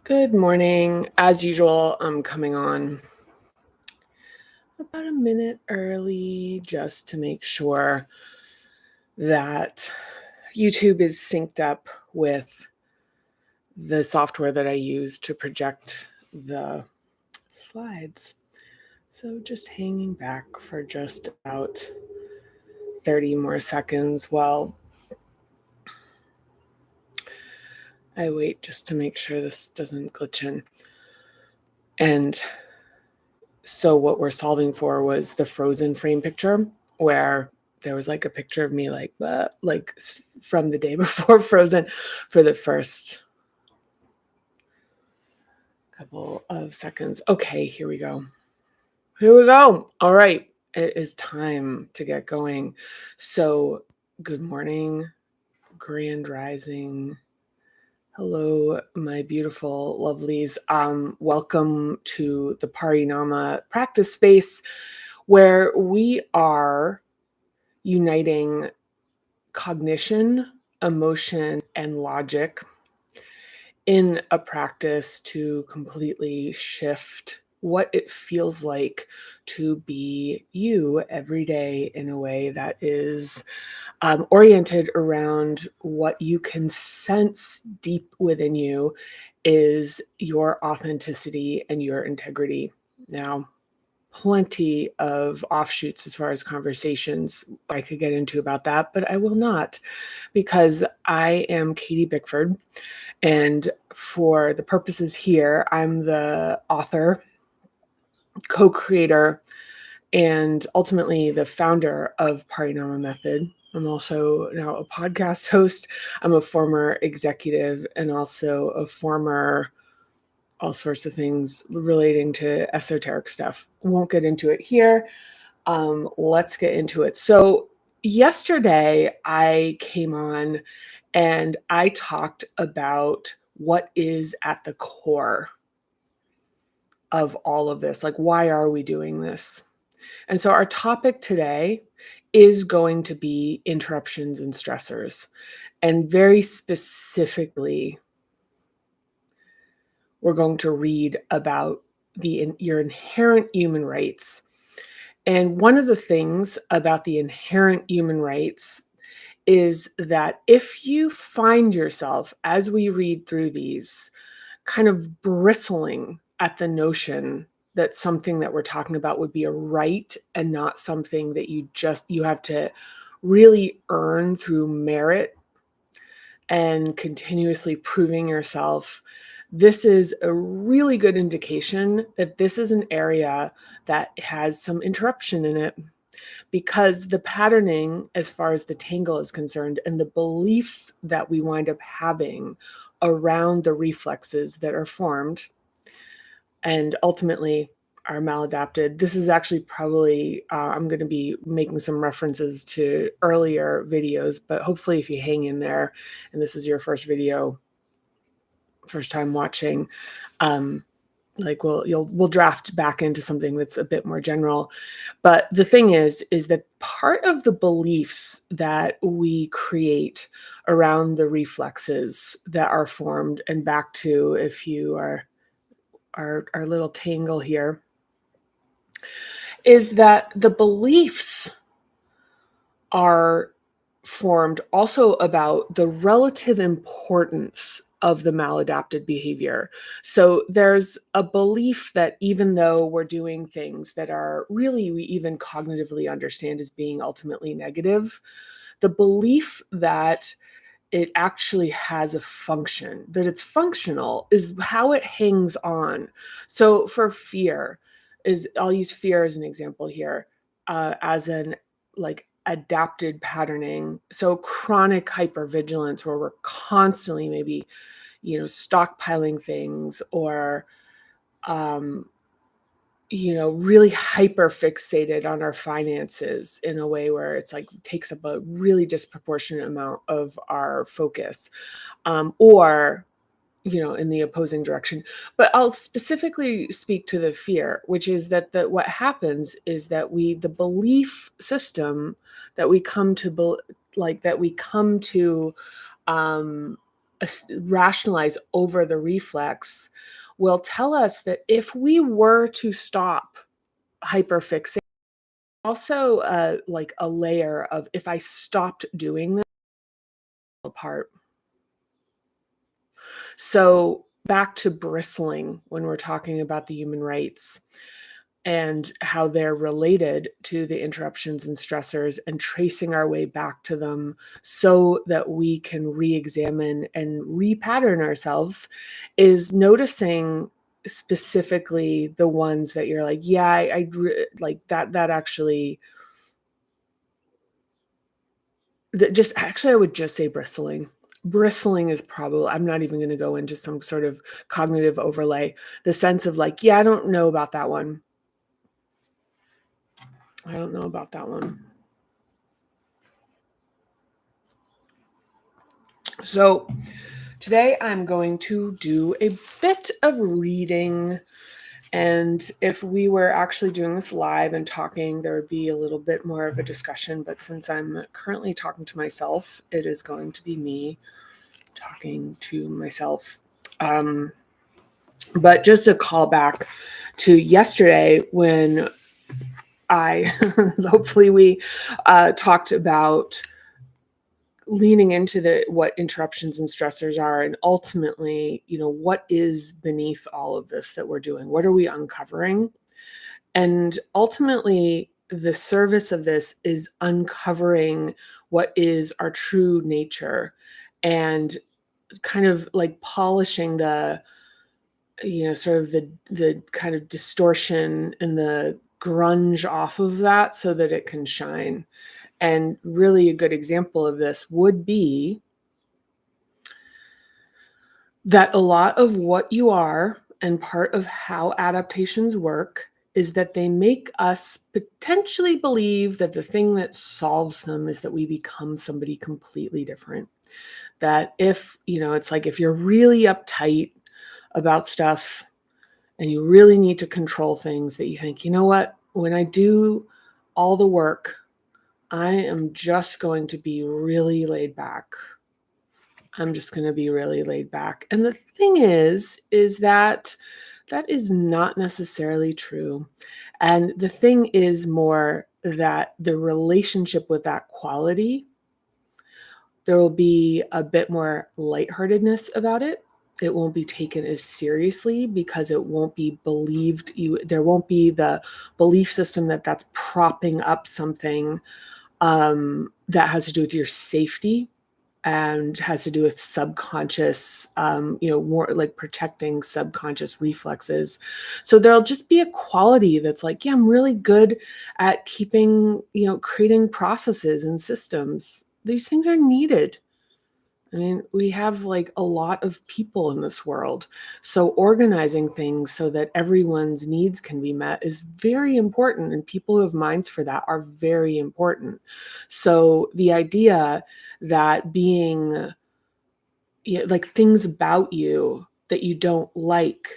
Good morning. As usual, I'm coming on about a minute early just to make sure that YouTube is synced up with the software that I use to project the slides. So just hanging back for just about 30 more seconds while I wait just to make sure this doesn't glitch in. And so what we're solving for was the frozen frame picture where there was like a picture of me from the day before Frozen for the first couple of seconds. Okay, here we go. Here we go. All right, it is time to get going. So good morning, grand rising. Hello, my beautiful lovelies. Welcome to the Parinama practice space where we are uniting cognition, emotion, and logic in a practice to completely shift what it feels like to be you every day in a way that is oriented around what you can sense deep within you is your authenticity and your integrity. Now, plenty of offshoots as far as conversations I could get into about that, but I will not because I am Katie Bickford. And for the purposes here, I'm the author, co-creator, and ultimately the founder of Parinama Method. I'm also now a podcast host. I'm a former executive and also a former all sorts of things relating to esoteric stuff. Won't get into it here. Let's get into it. So yesterday I came on and I talked about what is at the core of all of this. Like, why are we doing this? And so our topic today is going to be interruptions and stressors. And very specifically, we're going to read about your inherent human rights. And one of the things about the inherent human rights is that if you find yourself, as we read through these, kind of bristling at the notion that something that we're talking about would be a right and not something that you have to really earn through merit and continuously proving yourself, this is a really good indication that this is an area that has some interruption in it, because the patterning, as far as the tangle is concerned, and the beliefs that we wind up having around the reflexes that are formed and ultimately are maladapted. This is actually probably, I'm going to be making some references to earlier videos, but hopefully if you hang in there and this is your first time watching, we'll draft back into something that's a bit more general. But the thing is that part of the beliefs that we create around the reflexes that are formed, and back to, if you are our little tangle here, is that the beliefs are formed also about the relative importance of the maladapted behavior. So there's a belief that even though we're doing things that are really, we even cognitively understand as being ultimately negative, the belief that it actually has a function, that it's functional, is how it hangs on. So for fear, I'll use fear as an example here, as an like adapted patterning. So chronic hypervigilance, where we're constantly maybe, stockpiling things, or really hyper fixated on our finances in a way where it's like takes up a really disproportionate amount of our focus, or in the opposing direction. But I'll specifically speak to the fear, which is that what happens is that the belief system that we come to that we come to rationalize over the reflex will tell us that if we were to stop hyperfixating, also like a layer of if I stopped doing this apart. So back to bristling when we're talking about the human rights and how they're related to the interruptions and stressors, and tracing our way back to them so that we can re-examine and repattern ourselves, is noticing specifically the ones that you're like, yeah, like that actually, just actually I would just say bristling. Bristling is probably, I'm not even going to go into some sort of cognitive overlay, the sense of like, yeah, I don't know about that one. I don't know about that one. So today I'm going to do a bit of reading, and if we were actually doing this live and talking, there would be a little bit more of a discussion, but since I'm currently talking to myself, it is going to be me talking to myself. But just a call back to yesterday when I, hopefully we talked about leaning into what interruptions and stressors are, and ultimately, what is beneath all of this that we're doing? What are we uncovering? And ultimately, the service of this is uncovering what is our true nature, and kind of like polishing the, sort of the kind of distortion and the grunge off of that so that it can shine. And really a good example of this would be that a lot of what you are, and part of how adaptations work, is that they make us potentially believe that the thing that solves them is that we become somebody completely different. That if, it's like if you're really uptight about stuff and you really need to control things, that you think, you know what, when I do all the work, I am just going to be really laid back. I'm just going to be really laid back. And the thing is that that is not necessarily true. And the thing is more that the relationship with that quality, there will be a bit more lightheartedness about it. It won't be taken as seriously because it won't be believed. There won't be the belief system that that's propping up something that has to do with your safety and has to do with subconscious, more like protecting subconscious reflexes. So there'll just be a quality that's like, yeah, I'm really good at keeping, creating processes and systems. These things are needed. I mean, we have like a lot of people in this world. So organizing things so that everyone's needs can be met is very important. And people who have minds for that are very important. So the idea that being, like things about you that you don't like,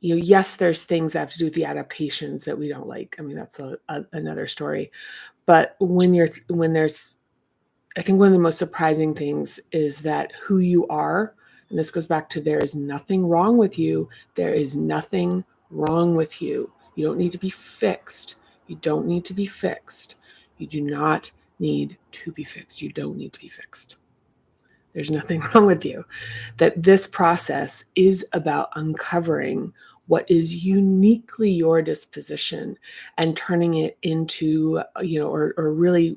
yes, there's things that have to do with the adaptations that we don't like. I mean, that's another story. But when there's, I think one of the most surprising things is that who you are, and this goes back to there is nothing wrong with you. There is nothing wrong with you. You don't need to be fixed. You don't need to be fixed. You do not need to be fixed. You don't need to be fixed. There's nothing wrong with you. That this process is about uncovering what is uniquely your disposition and turning it into, or really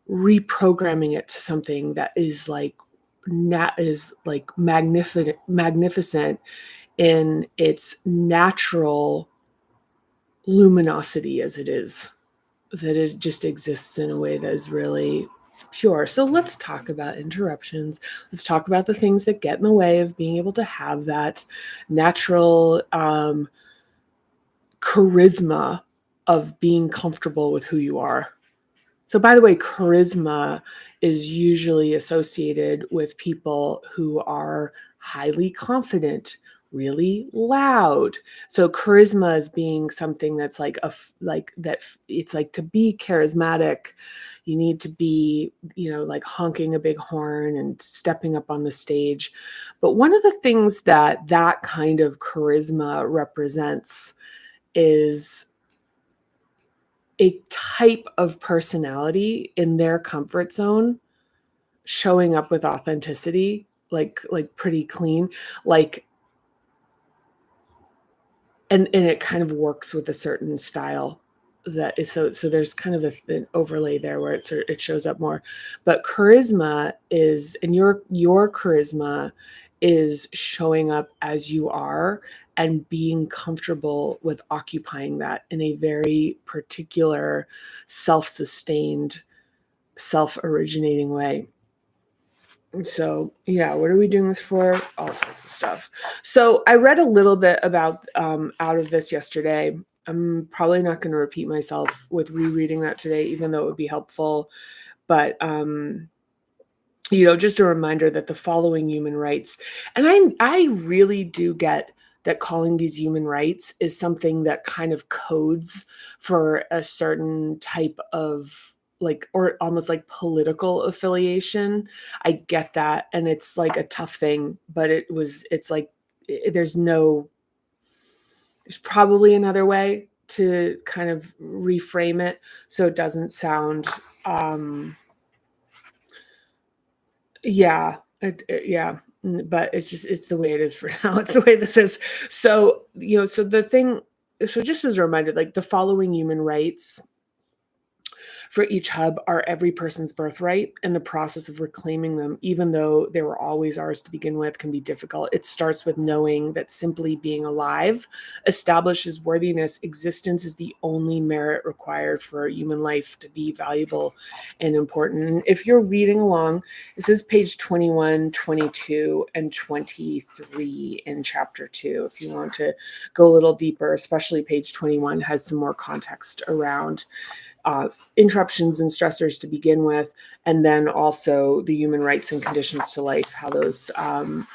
reprogramming it to something that is like magnificent in its natural luminosity, as it is, that it just exists in a way that is really pure. So let's talk about interruptions. Let's talk about the things that get in the way of being able to have that natural charisma of being comfortable with who you are. So, by the way, charisma is usually associated with people who are highly confident, really loud. So charisma is being something that's like like that. It's like, to be charismatic, you need to be, like honking a big horn and stepping up on the stage. But one of the things that that kind of charisma represents is a type of personality in their comfort zone, showing up with authenticity, like pretty clean, like, and it kind of works with a certain style that is, so there's kind of an overlay there where it shows up more. But charisma is, and your charisma is showing up as you are and being comfortable with occupying that in a very particular, self-sustained, self-originating way. So yeah, what are we doing this for? All sorts of stuff. So I read a little bit about out of this yesterday. I'm probably not going to repeat myself with rereading that today, even though it would be helpful. But just a reminder that the following human rights, and I really do get that calling these human rights is something that kind of codes for a certain type of, like, or almost like political affiliation. I get that, and it's like a tough thing, but it's like, there's probably another way to kind of reframe it so it doesn't sound yeah, yeah, but it's the way it is for now. It's the way this is. So, so just as a reminder, like, the following human rights for each hub are every person's birthright, and the process of reclaiming them, even though they were always ours to begin with, can be difficult. It starts with knowing that simply being alive establishes worthiness. Existence is the only merit required for human life to be valuable and important. And if you're reading along, this is page 21, 22, and 23 in chapter 2. If you want to go a little deeper, especially page 21 has some more context around interruptions and stressors to begin with, and then also the human rights and conditions to life, how those kind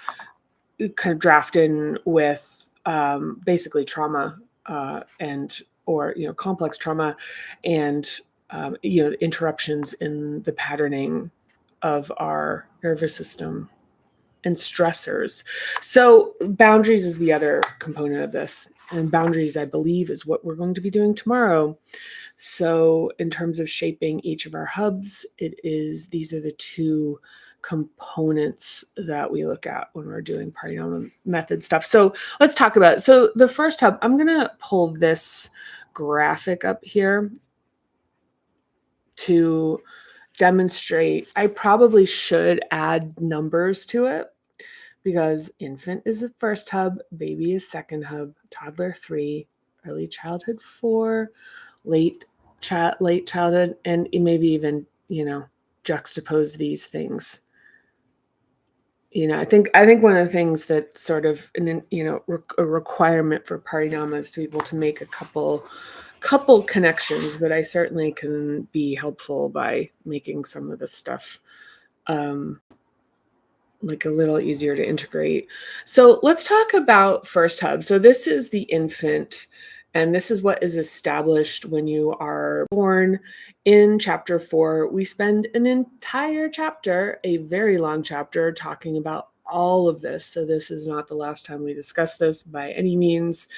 of draft in with basically trauma and or complex trauma, and interruptions in the patterning of our nervous system and stressors. So boundaries is the other component of this, and boundaries, I believe, is what we're going to be doing tomorrow. So in terms of shaping each of our hubs, these are the two components that we look at when we're doing Parinom method stuff. So let's talk about it. So the first hub, I'm going to pull this graphic up here to demonstrate. I probably should add numbers to it, because infant is the first hub, baby is second hub, toddler 3, early childhood 4, late childhood, and maybe even juxtapose these things. I think one of the things that sort of a requirement for Parinama is to be able to make a couple connections, but I certainly can be helpful by making some of this stuff like a little easier to integrate. So let's talk about first hub. So this is the infant, and this is what is established when you are born. In chapter 4, we spend an entire chapter, a very long chapter, talking about all of this. So this is not the last time we discuss this by any means,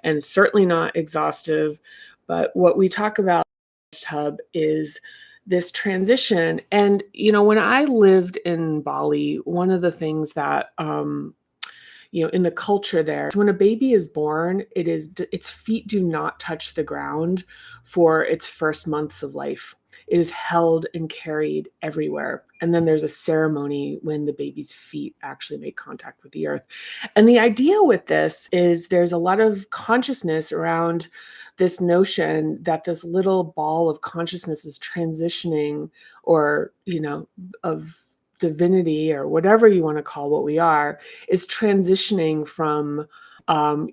and certainly not exhaustive. But what we talk about first hub is this transition. And when I lived in Bali, one of the things that in the culture there, when a baby is born, its feet do not touch the ground for its first months of life. It is held and carried everywhere. And then there's a ceremony when the baby's feet actually make contact with the earth. And the idea with this is there's a lot of consciousness around this notion that this little ball of consciousness is transitioning, or, of divinity, or whatever you want to call what we are, is transitioning from a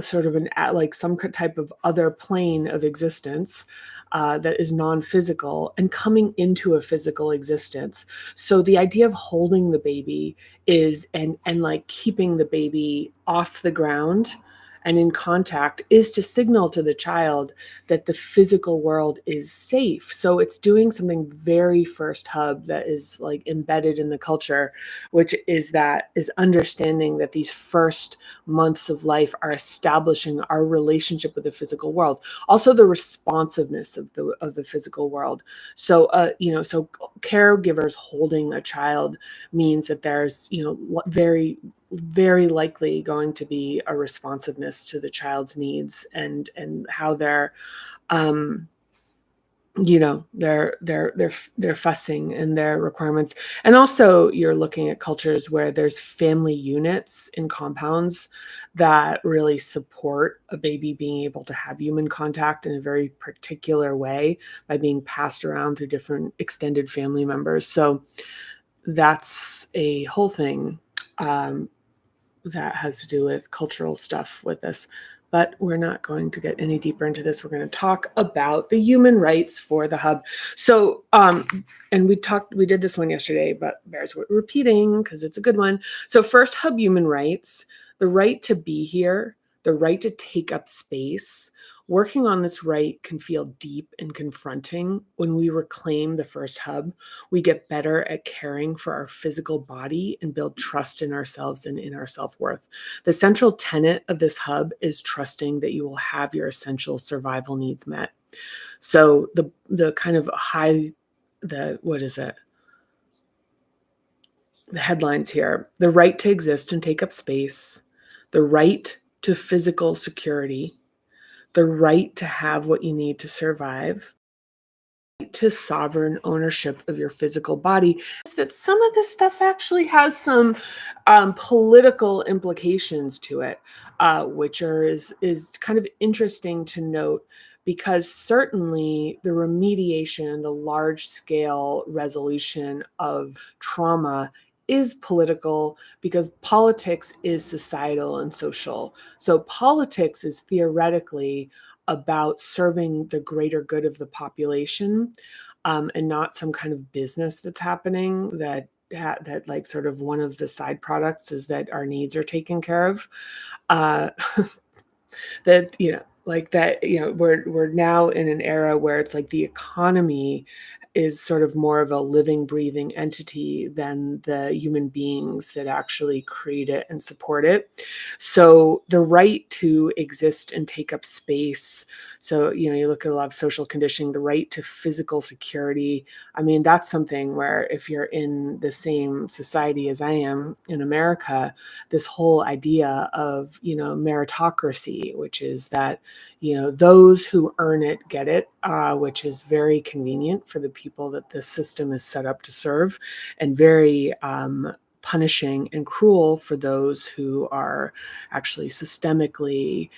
sort of like some type of other plane of existence, that is non-physical and coming into a physical existence. So the idea of holding the baby is and like keeping the baby off the ground and in contact is to signal to the child that the physical world is safe. So it's doing something very first hub that is like embedded in the culture, which is understanding that these first months of life are establishing our relationship with the physical world, also the responsiveness of the physical world. So so caregivers holding a child means that there's very likely going to be a responsiveness to the child's needs and how they're um they're fussing and their requirements. And also you're looking at cultures where there's family units in compounds that really support a baby being able to have human contact in a very particular way by being passed around through different extended family members. So that's a whole thing that has to do with cultural stuff with this. But we're not going to get any deeper into this. We're going to talk about the human rights for the hub. So, and we did this one yesterday, but bears repeating because it's a good one. So first hub human rights, the right to be here, the right to take up space. Working on this right can feel deep and confronting. When we reclaim the first hub, we get better at caring for our physical body and build trust in ourselves and in our self-worth. The central tenet of this hub is trusting that you will have your essential survival needs met. So the kind of what is it? The headlines here: the right to exist and take up space, the right to physical security, the right to have what you need to survive, to sovereign ownership of your physical body. Is that some of this stuff actually has some political implications to it, which is kind of interesting to note, because certainly the remediation, the large scale resolution of trauma is political, because politics is societal and social. So politics is theoretically about serving the greater good of the population, and not some kind of business that's happening that like sort of one of the side products is that our needs are taken care of. Uh, that like that we're now in an era where it's like the economy is sort of more of a living, breathing entity than the human beings that actually create it and support it. So the right to exist and take up space. So, you look at a lot of social conditioning, the right to physical security. I mean, that's something where if you're in the same society as I am in America, this whole idea of, meritocracy, which is that, those who earn it get it, which is very convenient for the people that this system is set up to serve, and very punishing and cruel for those who are actually systemically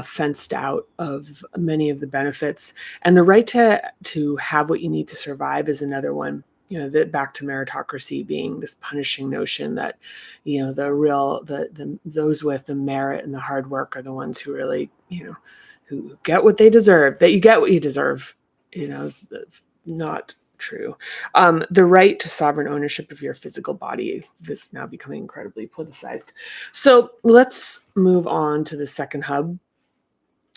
fenced out of many of the benefits. And the right to have what you need to survive is another one. That back to meritocracy being this punishing notion that, the those with the merit and the hard work are the ones who really, who get what they deserve. That you get what you deserve, is not true. The right to sovereign ownership of your physical body, this now becoming incredibly politicized. So let's move on to the second hub,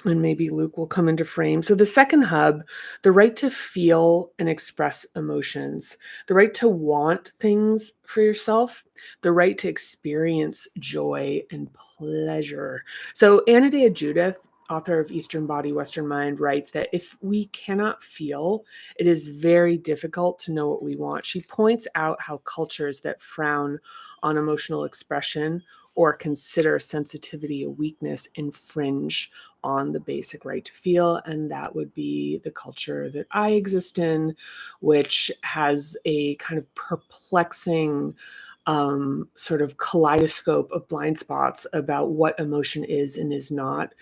and maybe Luke will come into frame. So the second hub, the right to feel and express emotions, the right to want things for yourself, the right to experience joy and pleasure. So Anodea Judith, author of Eastern Body, Western Mind, writes that if we cannot feel, it is very difficult to know what we want. She points out how cultures that frown on emotional expression or consider sensitivity a weakness infringe on the basic right to feel. And that would be the culture that I exist in, which has a kind of perplexing sort of kaleidoscope of blind spots about what emotion is and is not.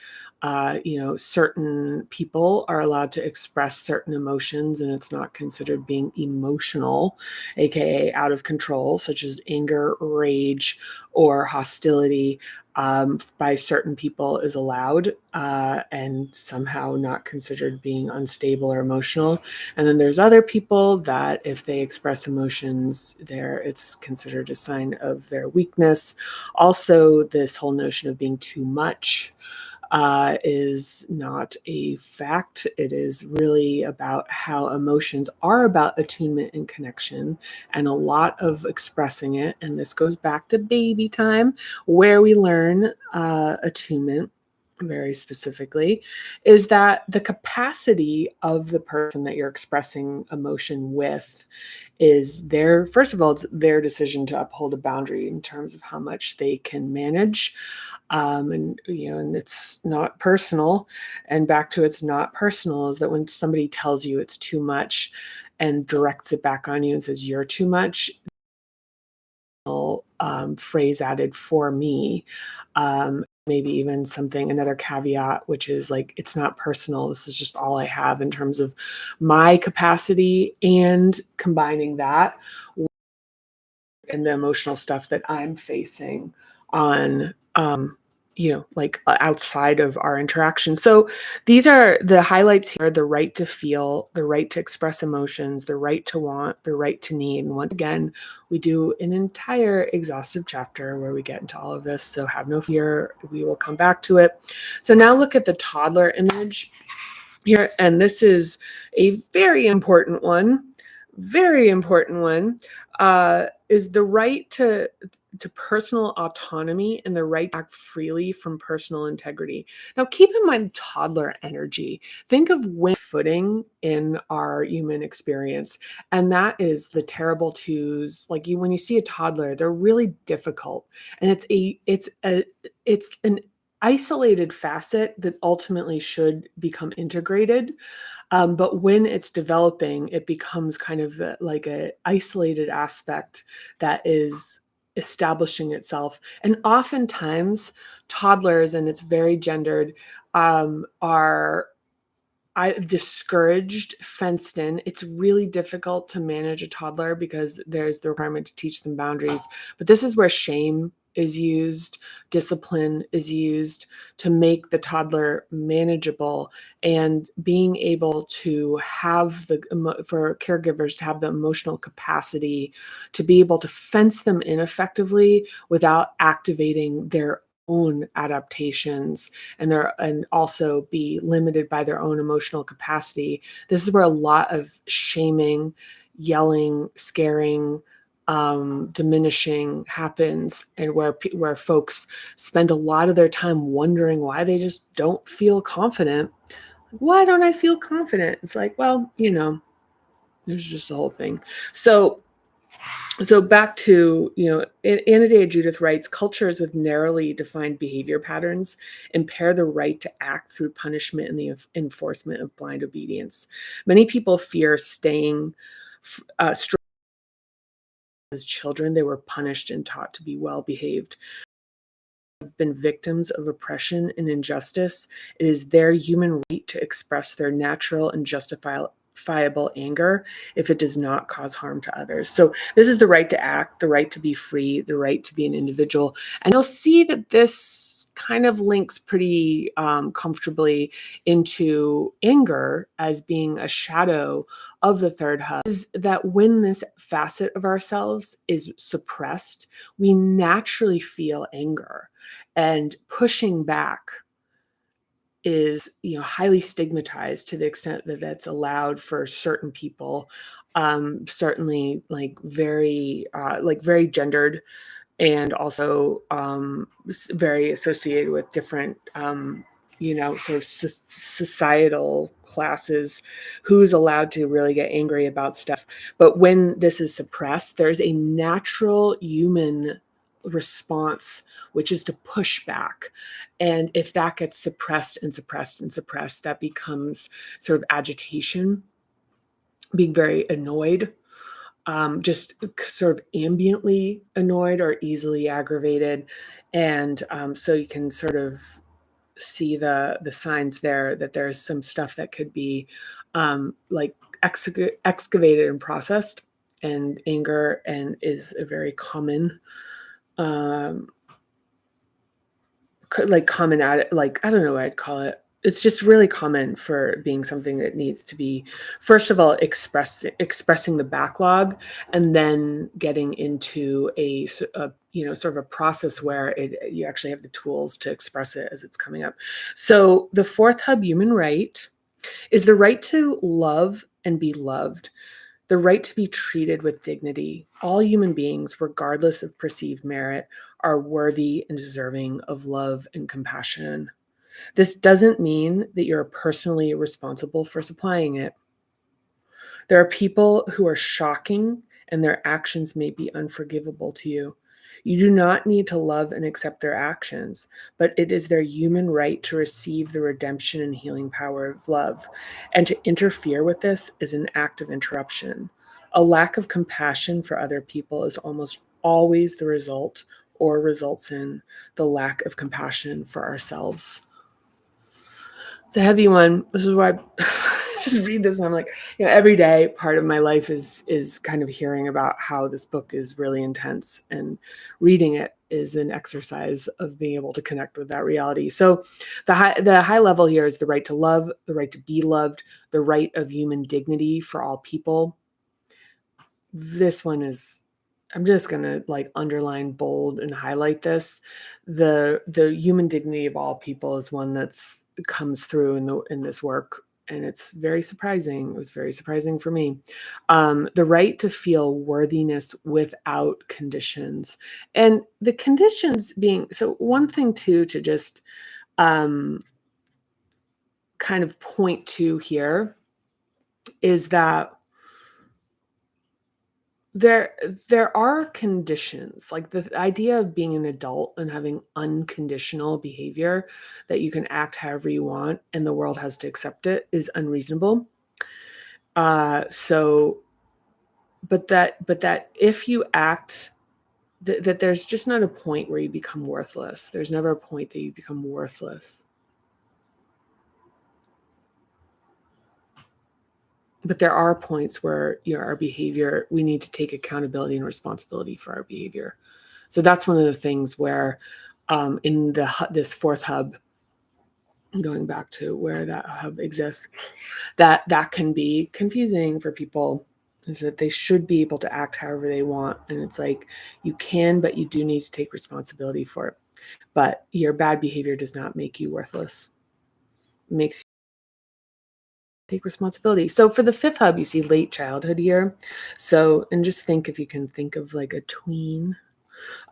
Certain people are allowed to express certain emotions and it's not considered being emotional, aka out of control, such as anger, rage, or hostility. by certain people is allowed and somehow not considered being unstable or emotional. And then there's other people that if they express emotions, it's considered a sign of their weakness. Also, this whole notion of being too much is not a fact. It is really about how emotions are about attunement and connection, and a lot of expressing it. And this goes back to baby time, where we learn attunement very specifically, is that the capacity of the person that you're expressing emotion with is first of all, it's their decision to uphold a boundary in terms of how much they can manage. And it's not personal. And back to it's not personal is that when somebody tells you it's too much and directs it back on you and says you're too much, phrase added for me. Maybe even another caveat, which is like, it's not personal. This is just all I have in terms of my capacity, and combining that and the emotional stuff that I'm facing on, like outside of our interaction. So these are the highlights here: the right to feel, the right to express emotions, the right to want, the right to need. And once again, we do an entire exhaustive chapter where we get into all of this. So have no fear, we will come back to it. So now look at the toddler image here. And this is a very important one, is the right to personal autonomy and the right to act freely from personal integrity. Now, keep in mind toddler energy. Think of footing in our human experience, and that is the terrible twos. Like when you see a toddler, they're really difficult, and it's an isolated facet that ultimately should become integrated. But when it's developing, it becomes kind of like a isolated aspect that is establishing itself. And oftentimes, toddlers, and it's very gendered, are discouraged, fenced in. It's really difficult to manage a toddler because there's the requirement to teach them boundaries. But this is where shame is used, discipline is used to make the toddler manageable, and being able to have for caregivers to have the emotional capacity to be able to fence them in effectively without activating their own adaptations and also be limited by their own emotional capacity. This is where a lot of shaming, yelling, scaring, diminishing happens, and where folks spend a lot of their time wondering why they just don't feel confident. Why don't I feel confident? It's like, well, there's just a whole thing. So back to, Anodea Judith writes, cultures with narrowly defined behavior patterns impair the right to act through punishment and the enforcement of blind obedience. Many people fear staying strong. As children, they were punished and taught to be well behaved. Have been victims of oppression and injustice. It is their human right to express their natural and justifiable anger if it does not cause harm to others. So this is the right to act, the right to be free, the right to be an individual. And you'll see that this kind of links pretty comfortably into anger as being a shadow of the third hub, is that when this facet of ourselves is suppressed, we naturally feel anger, and pushing back is highly stigmatized to the extent that that's allowed for certain people, certainly very gendered, and also very associated with different sort of societal classes, who's allowed to really get angry about stuff. But when this is suppressed, there's a natural human response, which is to push back. And if that gets suppressed and suppressed and suppressed, that becomes sort of agitation, being very annoyed, just sort of ambiently annoyed or easily aggravated. And so you can sort of see the signs there that there's some stuff that could be like excavated and processed. And anger is a very common like common at like I don't know what I'd call it. It's just really common for being something that needs to be, first of all, expressing the backlog, and then getting into a sort of a process where you actually have the tools to express it as it's coming up. So the fourth hub, human right, is the right to love and be loved, the right to be treated with dignity. All human beings, regardless of perceived merit, are worthy and deserving of love and compassion. This doesn't mean that you're personally responsible for supplying it. There are people who are shocking and their actions may be unforgivable to you. You do not need to love and accept their actions, but it is their human right to receive the redemption and healing power of love. And to interfere with this is an act of interruption. A lack of compassion for other people is almost always the result or results in the lack of compassion for ourselves. It's a heavy one. This is why I just read this and I'm like, every day part of my life is kind of hearing about how this book is really intense, and reading it is an exercise of being able to connect with that reality. So the high level here is the right to love, the right to be loved, the right of human dignity for all people. This one is, I'm just going to like underline, bold, and highlight this. The human dignity of all people is one that's comes through in this work, and it's very surprising. It was very surprising for me. The right to feel worthiness without conditions, and the conditions being, so one thing too to just um, kind of point to here is that There there are conditions, like the idea of being an adult and having unconditional behavior that you can act however you want and the world has to accept it is unreasonable. So but that if you act that there's just not a point where you become worthless. There's never a point that you become worthless. But there are points where our behavior, we need to take accountability and responsibility for our behavior. So that's one of the things where in this fourth hub, going back to where that hub exists, that can be confusing for people, is that they should be able to act however they want. And it's like, you can, but you do need to take responsibility for it. But your bad behavior does not make you worthless. It makes take responsibility. So for the fifth hub, you see late childhood here. So, and just think if you can think of like a tween,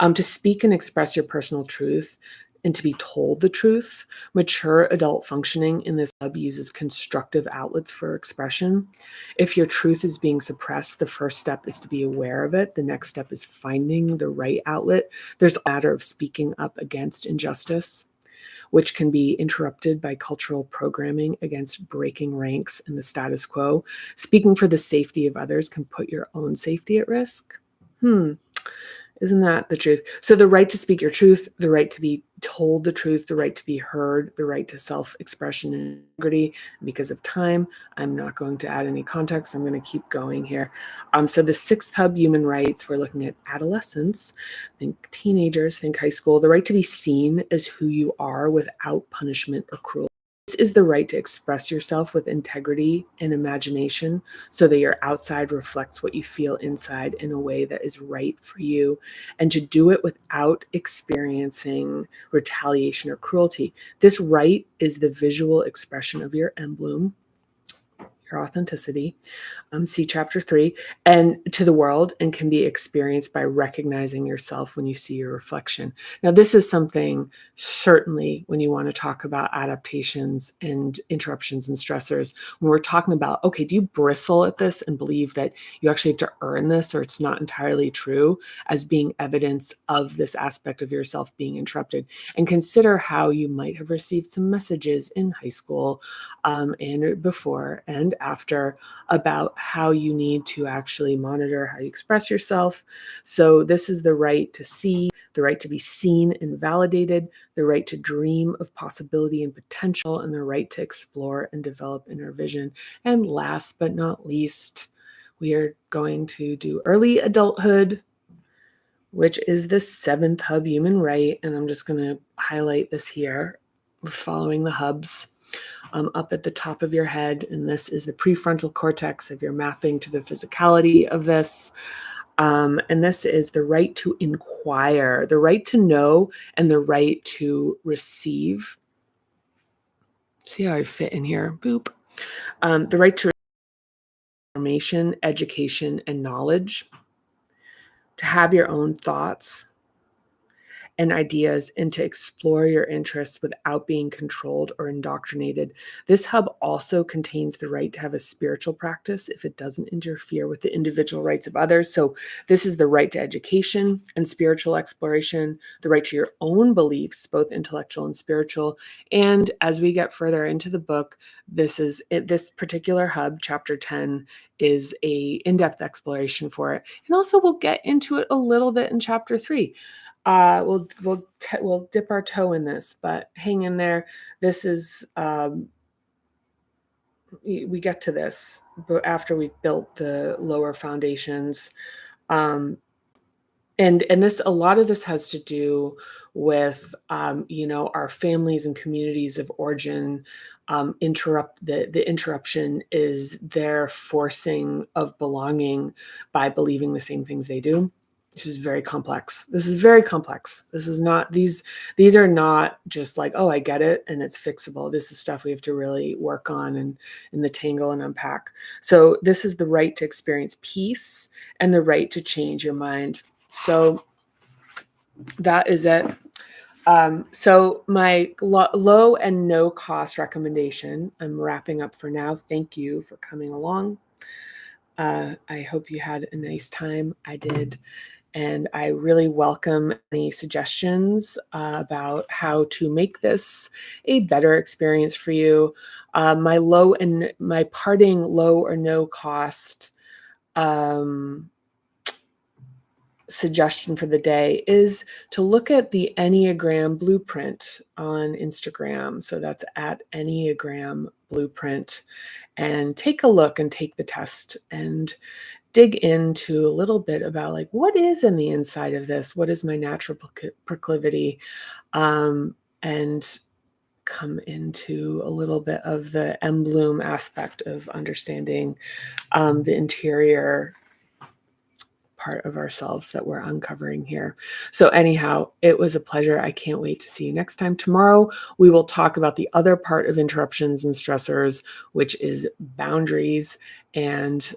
to speak and express your personal truth and to be told the truth. Mature adult functioning in this hub uses constructive outlets for expression. If your truth is being suppressed, the first step is to be aware of it. The next step is finding the right outlet. There's a matter of speaking up against injustice, which can be interrupted by cultural programming against breaking ranks in the status quo. Speaking for the safety of others can put your own safety at risk. Isn't that the truth? So the right to speak your truth, the right to be told the truth, the right to be heard, the right to self-expression and integrity. Because of time, I'm not going to add any context. I'm going to keep going here. So the sixth hub, human rights, we're looking at adolescence. Think teenagers, think high school. The right to be seen as who you are without punishment or cruelty. This is the right to express yourself with integrity and imagination so that your outside reflects what you feel inside in a way that is right for you, and to do it without experiencing retaliation or cruelty. This right is the visual expression of your emblem, your authenticity, see chapter 3, and to the world, and can be experienced by recognizing yourself when you see your reflection. Now, this is something certainly when you want to talk about adaptations and interruptions and stressors, when we're talking about, okay, do you bristle at this and believe that you actually have to earn this or it's not entirely true as being evidence of this aspect of yourself being interrupted? And consider how you might have received some messages in high school and before and after about how you need to actually monitor how you express yourself. So this is the right to see, the right to be seen and validated, the right to dream of possibility and potential, and the right to explore and develop inner vision. And last but not least, we are going to do early adulthood, which is the 7th hub, human right. And I'm just going to highlight this here. We're following the hubs up at the top of your head. And this is the prefrontal cortex of your mapping to the physicality of this. And this is the right to inquire, the right to know, and the right to receive. See how I fit in here? Boop. The right to information, education, and knowledge, to have your own thoughts and ideas, and to explore your interests without being controlled or indoctrinated. This hub also contains the right to have a spiritual practice if it doesn't interfere with the individual rights of others. So this is the right to education and spiritual exploration, the right to your own beliefs, both intellectual and spiritual. And as we get further into the book, this particular hub, chapter 10, is a in-depth exploration for it. And also we'll get into it a little bit in chapter 3. We'll dip our toe in this, but hang in there. This is we get to this, but after we've built the lower foundations, and this, a lot of this has to do with our families and communities of origin. The interruption is their forcing of belonging by believing the same things they do. This is very complex. This is very complex. This is not, these are not just like, oh, I get it and it's fixable. This is stuff we have to really work on and in the tangle and unpack. So this is the right to experience peace and the right to change your mind. So that is it. So my low and no cost recommendation, I'm wrapping up for now. Thank you for coming along. I hope you had a nice time. I did. And I really welcome any suggestions about how to make this a better experience for you. My parting low or no cost suggestion for the day is to look at the Enneagram Blueprint on Instagram. So that's at Enneagram Blueprint, and take a look and take the test and dig into a little bit about like what is in the inside of this, what is my natural proclivity, and come into a little bit of the emblem aspect of understanding the interior part of ourselves that we're uncovering here. So anyhow, it was a pleasure. I can't wait to see you next time. Tomorrow, we will talk about the other part of interruptions and stressors, which is boundaries. And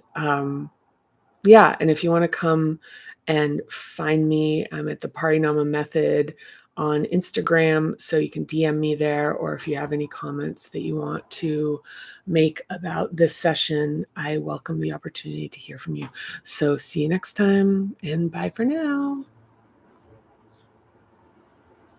and if you want to come and find me, I'm at the Parinama Method on Instagram, so you can DM me there, or if you have any comments that you want to make about this session, I welcome the opportunity to hear from you. So see you next time, and bye for now.